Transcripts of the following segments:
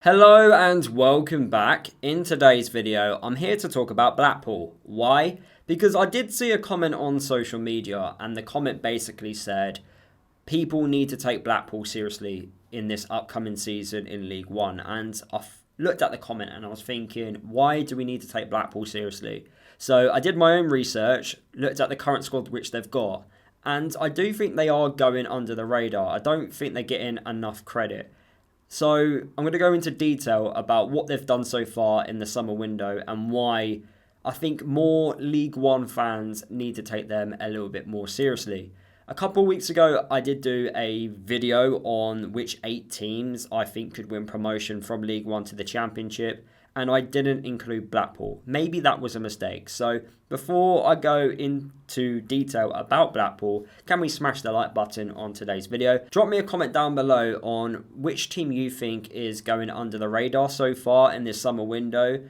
Hello and welcome back. In today's video, I'm here to talk about Blackpool. Why? Because I did see a comment on social media and the comment basically said people need to take Blackpool seriously in this upcoming season in League One. And I looked at the comment and I was thinking, why do we need to take Blackpool seriously? So I did my own research, looked at the current squad which they've got, and I do think they are going under the radar. I don't think they're getting enough credit. So I'm going to go into detail about what they've done so far in the summer window and why I think more League One fans need to take them a little bit more seriously. A couple of weeks ago, I did do a video on which 8 teams I think could win promotion from League One to the Championship, and I didn't include Blackpool. Maybe that was a mistake. So before I go into detail about Blackpool, can we smash the like button on today's video? Drop me a comment down below on which team you think is going under the radar so far in this summer window.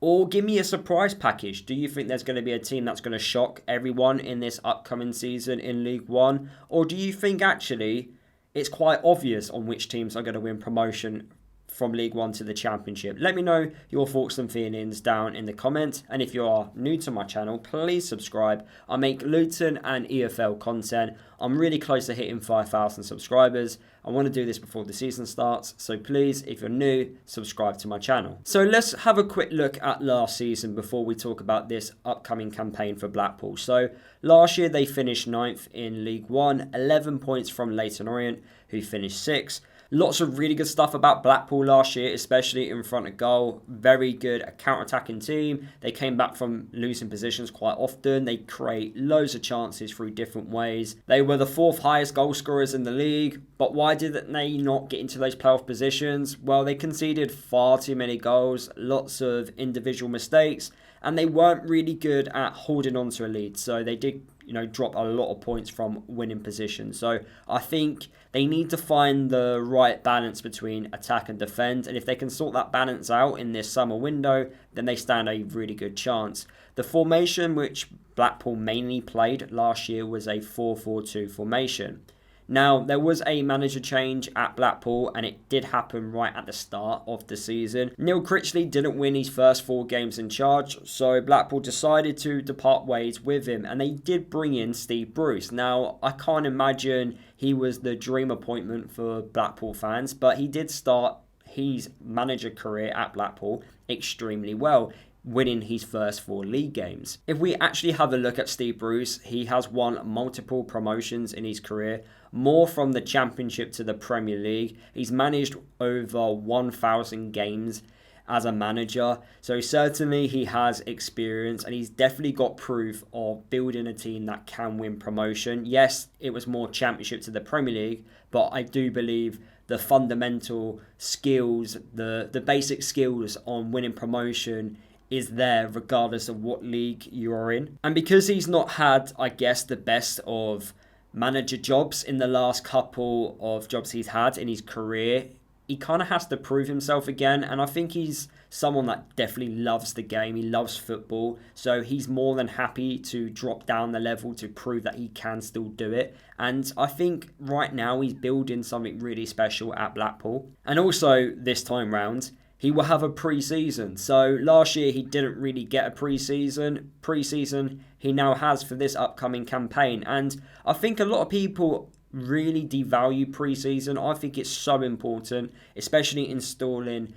Or give me a surprise package. Do you think there's going to be a team that's going to shock everyone in this upcoming season in League One? Or do you think actually it's quite obvious on which teams are going to win promotion from League One to the Championship? Let me know your thoughts and feelings down in the comments. And if you are new to my channel, please subscribe. I make Luton and EFL content. I'm really close to hitting 5,000 subscribers. I want to do this before the season starts. So please, if you're new, subscribe to my channel. So let's have a quick look at last season before we talk about this upcoming campaign for Blackpool. So last year they finished 9th in League One, 11 points from Leyton Orient, who finished 6th. Lots of really good stuff about Blackpool last year, especially in front of goal. Very good counter-attacking team. They came back from losing positions quite often. They create loads of chances through different ways. They were the 4th highest goal scorers in the league. But why did they not get into those playoff positions? Well, they conceded far too many goals, lots of individual mistakes, and they weren't really good at holding on to a lead. So they did drop a lot of points from winning positions. So I think they need to find the right balance between attack and defend. And if they can sort that balance out in this summer window, then they stand a really good chance. The formation which Blackpool mainly played last year was a 4-4-2 formation. Now, there was a manager change at Blackpool, and it did happen right at the start of the season. Neil Critchley didn't win his first 4 games in charge, so Blackpool decided to depart ways with him, and they did bring in Steve Bruce. Now, I can't imagine he was the dream appointment for Blackpool fans, but he did start his manager career at Blackpool extremely well, winning his first 4 league games. If we actually have a look at Steve Bruce, he has won multiple promotions in his career, more from the Championship to the Premier League. He's managed over 1,000 games as a manager, so certainly he has experience, and he's definitely got proof of building a team that can win promotion. Yes, it was more Championship to the Premier League, but I do believe the fundamental skills, the basic skills on winning promotion is there regardless of what league you are in. And because he's not had, I guess, the best of manager jobs in the last couple of jobs he's had in his career, he kind of has to prove himself again. And I think he's someone that definitely loves the game. He loves football. So he's more than happy to drop down the level to prove that he can still do it. And I think right now he's building something really special at Blackpool. And also this time round, he will have a pre-season. So last year he didn't really get a pre-season. Pre-season he now has for this upcoming campaign. And I think a lot of people really devalue pre-season. I think it's so important, especially installing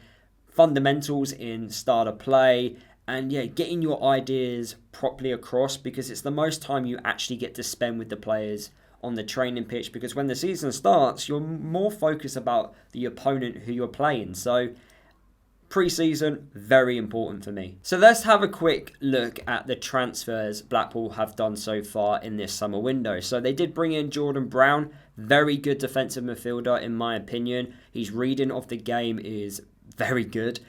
fundamentals in starter play and getting your ideas properly across, because it's the most time you actually get to spend with the players on the training pitch, because when the season starts you're more focused about the opponent who you're playing. So pre-season, very important for me. So let's have a quick look at the transfers Blackpool have done so far in this summer window. So they did bring in Jordan Brown, very good defensive midfielder in my opinion. His reading of the game is very good.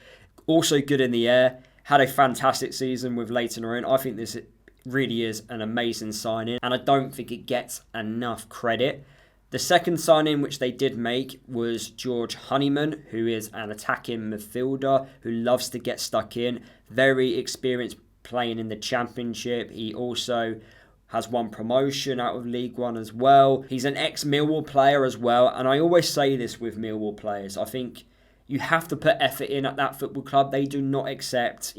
Also good in the air. Had a fantastic season with Leyton Orient. I think this really is an amazing signing, and I don't think it gets enough credit. The second signing which they did make was George Honeyman, who is an attacking midfielder who loves to get stuck in. Very experienced playing in the Championship. He also has won promotion out of League One as well. He's an ex-Millwall player as well, and I always say this with Millwall players. I think you have to put effort in at that football club. They do not accept,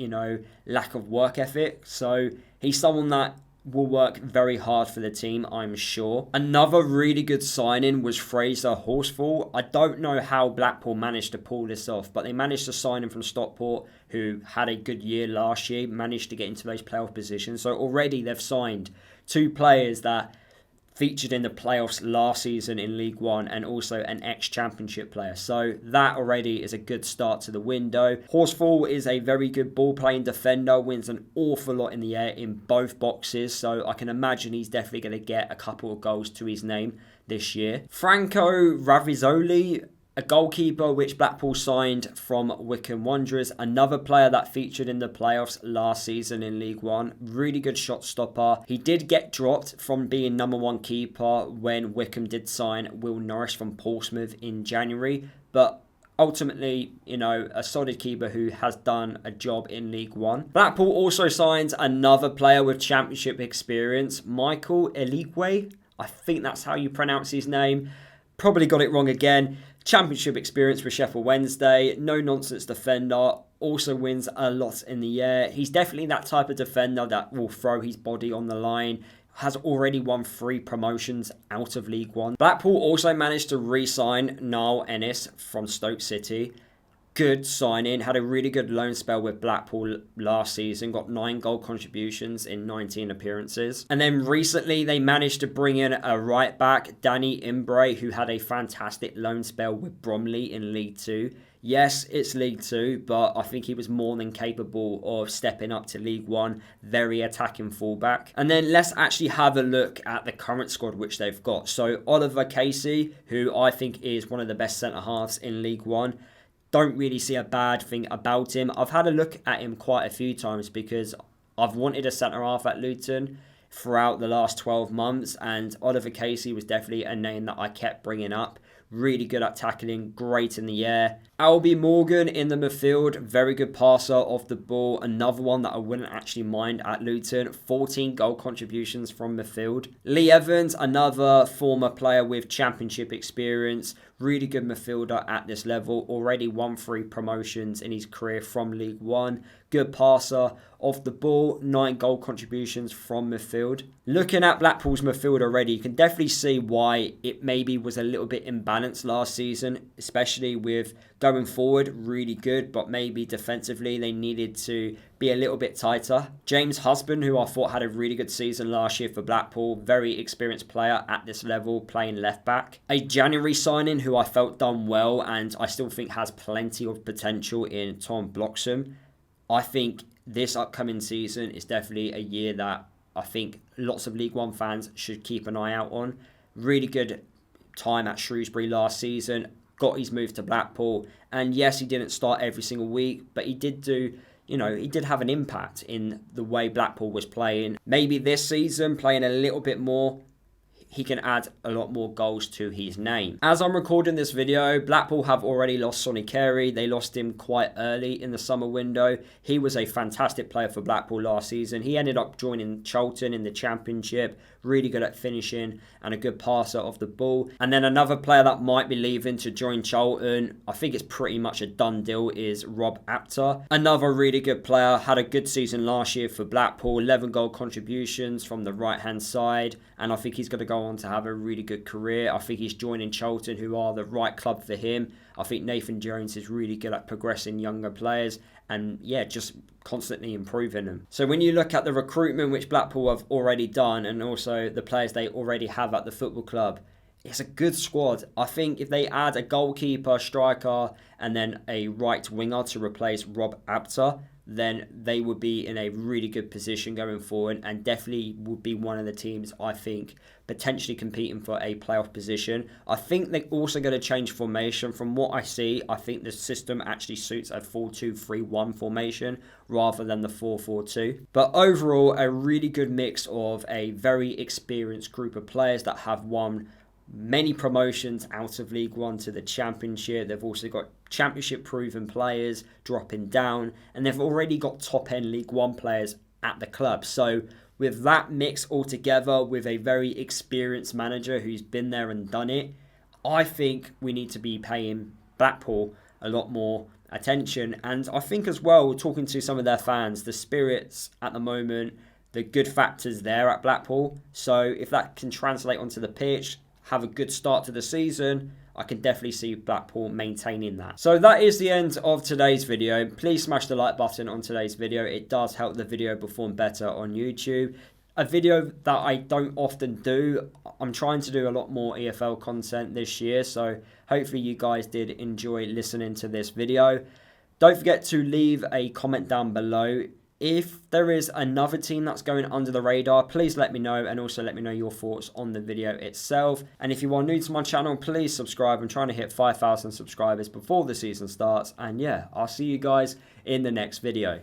lack of work ethic. So he's someone that will work very hard for the team, I'm sure. Another really good signing was Fraser Horsfall. I don't know how Blackpool managed to pull this off, but they managed to sign him from Stockport, who had a good year last year, managed to get into those playoff positions. So already they've signed 2 players that featured in the playoffs last season in League One, and also an ex-championship player. So that already is a good start to the window. Horsfall is a very good ball-playing defender, wins an awful lot in the air in both boxes, so I can imagine he's definitely going to get a couple of goals to his name this year. Franco Ravizoli, a goalkeeper which Blackpool signed from Wycombe Wanderers, another player that featured in the playoffs last season in League One. Really good shot stopper. He did get dropped from being number 1 keeper when Wycombe did sign Will Norris from Portsmouth in January, but ultimately, a solid keeper who has done a job in League One. Blackpool also signs another player with championship experience, Michael Eligwe. I think that's how you pronounce his name. Probably got it wrong again. Championship experience with Sheffield Wednesday, no-nonsense defender, also wins a lot in the air. He's definitely that type of defender that will throw his body on the line, has already won 3 promotions out of League One. Blackpool also managed to re-sign Niall Ennis from Stoke City. Good signing, had a really good loan spell with Blackpool last season, got 9 goal contributions in 19 appearances. And then recently they managed to bring in a right back, Danny Imbre, who had a fantastic loan spell with Bromley in League 2. Yes, it's League 2, but I think he was more than capable of stepping up to League 1, very attacking fullback. And then let's actually have a look at the current squad which they've got. So Oliver Casey, who I think is one of the best centre-halves in League 1, don't really see a bad thing about him. I've had a look at him quite a few times because I've wanted a centre-half at Luton throughout the last 12 months, and Oliver Casey was definitely a name that I kept bringing up. Really good at tackling, great in the air. Albie Morgan in the midfield, very good passer of the ball. Another one that I wouldn't actually mind at Luton. 14 goal contributions from midfield. Lee Evans, another former player with championship experience. Really good midfielder at this level. Already won 3 promotions in his career from League One. Good passer of the ball. 9 goal contributions from midfield. Looking at Blackpool's midfield already, you can definitely see why it maybe was a little bit imbalanced last season, especially with going forward, really good, but maybe defensively they needed to be a little bit tighter. James Husband, who I thought had a really good season last year for Blackpool, very experienced player at this level, playing left back. A January signing who I felt done well and I still think has plenty of potential in Tom Bloxham. I think this upcoming season is definitely a year that I think lots of League One fans should keep an eye out on. Really good time at Shrewsbury last season, got his move to Blackpool, and yes, he didn't start every single week, but he did do, he did have an impact in the way Blackpool was playing. Maybe this season, playing a little bit more, he can add a lot more goals to his name. As I'm recording this video, Blackpool have already lost Sonny Carey. They lost him quite early in the summer window. He was a fantastic player for Blackpool last season. He ended up joining Charlton in the Championship. Really good at finishing and a good passer of the ball. And then another player that might be leaving to join Charlton, I think it's pretty much a done deal, is Rob Apter. Another really good player, had a good season last year for Blackpool, 11 goal contributions from the right-hand side, and I think he's going to go on to have a really good career. I think he's joining Charlton, who are the right club for him. I think Nathan Jones is really good at progressing younger players and, just constantly improving them. So when you look at the recruitment which Blackpool have already done and also the players they already have at the football club, it's a good squad. I think if they add a goalkeeper, striker, and then a right winger to replace Rob Apter, then they would be in a really good position going forward and definitely would be one of the teams, I think, potentially competing for a playoff position. I think they're also going to change formation. From what I see, I think the system actually suits a 4-2-3-1 formation rather than the 4-4-2. But overall, a really good mix of a very experienced group of players that have won many promotions out of League One to the Championship. They've also got Championship proven players dropping down, and they've already got top end League One players at the club. So with that mix all together, with a very experienced manager who's been there and done it, I think we need to be paying Blackpool a lot more attention. And I think as well, talking to some of their fans, the spirits at the moment, the good factors there at Blackpool. So if that can translate onto the pitch, have a good start to the season, I can definitely see Blackpool maintaining that. So that is the end of today's video. Please smash the like button on today's video. It does help the video perform better on YouTube. A video that I don't often do. I'm trying to do a lot more EFL content this year, so hopefully you guys did enjoy listening to this video. Don't forget to leave a comment down below. If there is another team that's going under the radar, please let me know, and also let me know your thoughts on the video itself. And if you are new to my channel, please subscribe. I'm trying to hit 5,000 subscribers before the season starts. And yeah, I'll see you guys in the next video.